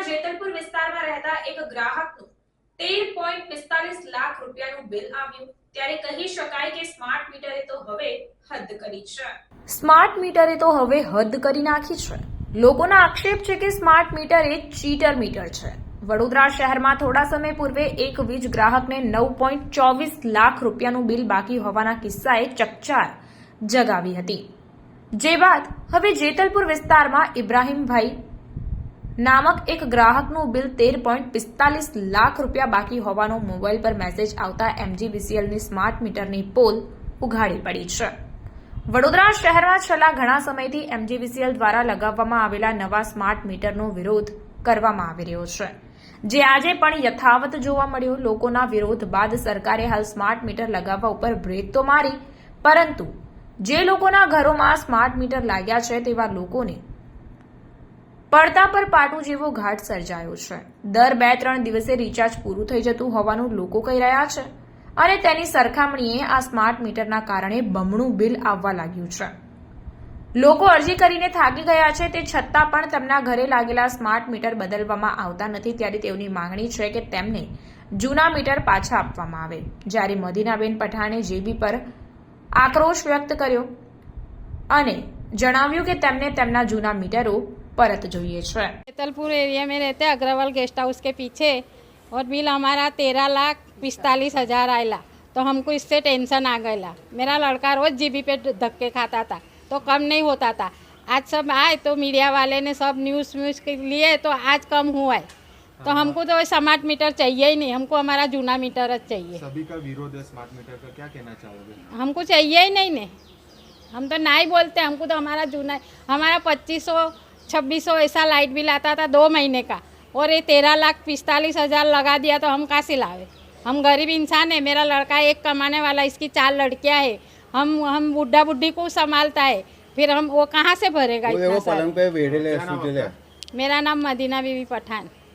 જેતલપુર વિસ્તારમાં રહેતા એક ગ્રાહકનું 13.45 લાખ રૂપિયાનું બિલ આવ્યું ત્યારે કહી શકાય કે સ્માર્ટ મીટરે તો હવે હદ કરી છે। સ્માર્ટ મીટરે તો હવે હદ કરી નાખી છે। લોકોના આક્ષેપ છે કે સ્માર્ટ મીટર એ ચીટર મીટર છે। વડોદરા શહેરમાં થોડા સમય પૂર્વે એક વીજ ગ્રાહકને 9.24 લાખ રૂપિયાનું બિલ બાકી હોવાના કિસ્સાએ ચકચાર જગાવી હતી। જે બાદ હવે જેતલપુર વિસ્તારમાં ઇબ્રાહીમભાઈ નામક એક ગ્રાહકનું બિલ 13.45 લાખ રૂપિયા બાકી હોવાનો મોબાઈલ પર મેસેજ આવતા MGVCLની સ્માર્ટ મીટરની પોલ ઉઘાડી પડી છે। વડોદરા શહેરમાં છેલ્લા ઘણા સમયથી MGVCL દ્વારા લગાવવામાં આવેલા નવા સ્માર્ટ મીટરનો વિરોધ કરવામાં આવી રહ્યો છે, જે આજે પણ યથાવત જોવા મળ્યો। લોકોના વિરોધ બાદ સરકારે હાલ સ્માર્ટ મીટર લગાવવા ઉપર બ્રેક તો મારી, પરંતુ જે લોકોના ઘરોમાં સ્માર્ટ મીટર લાગ્યા છે તેવા લોકોને પડતા પર પાટું જેવો ઘાટ સર્જાયો છે। દર 2-3 દિવસે રિચાર્જ પૂરું થઈ જતું હોવાનું લોકો કહી રહ્યા છે અને તેની સરખામણીએ આ સ્માર્ટ મીટરના કારણે બમણું બિલ આવવા લાગ્યું છે। લોકો અરજી કરીને થાકી ગયા છે, તે છતાં પણ તેમના ઘરે લાગેલા સ્માર્ટ મીટર બદલવામાં આવતા નથી, ત્યારે તેઓની માંગણી છે કે તેમને જૂના મીટર પાછા આપવામાં આવે। જ્યારે મદીનાબેન પઠાણે જેબી પર આક્રોશ વ્યક્ત કર્યો અને જણાવ્યું કે તેમને તેમના જૂના મીટરો परत જોઈએ છે। जेतलपुर एरिया में रहते अग्रवाल गेस्ट हाउस के पीछे और बिल हमारा 13,45,000 आयला, तो हमको इससे टेंशन आ गया। मेरा लड़का रोज जीबी पे धक्के खाता था तो कम नहीं होता था। आज सब आए तो मीडिया वाले ने सब न्यूज़ के लिए तो आज कम हुआ है। तो हमको तो स्मार्ट मीटर चाहिए ही नहीं, हमको हमारा जूना मीटर चाहिए। सभी का विरोध है स्मार्ट मीटर का, क्या कहना चाहोगे? हमको चाहिए ही नहीं ने, हम तो ना ही बोलते, हमको तो हमारा जूना, हमारा 2500-2600 ऐसा लाइट बिल आता था 2 महीने का, और ये 13,45,000 लगा दिया तो हम कहाँ से लावे? हम गरीब इंसान है, मेरा लड़का एक कमाने वाला, इसकी 4 लड़कियां है, हम बुढ़ा बुढ़ी को संभालता है, फिर हम वो कहाँ से भरेगा इतना सारा? मेरा मेरा नाम मदीना बीवी पठान।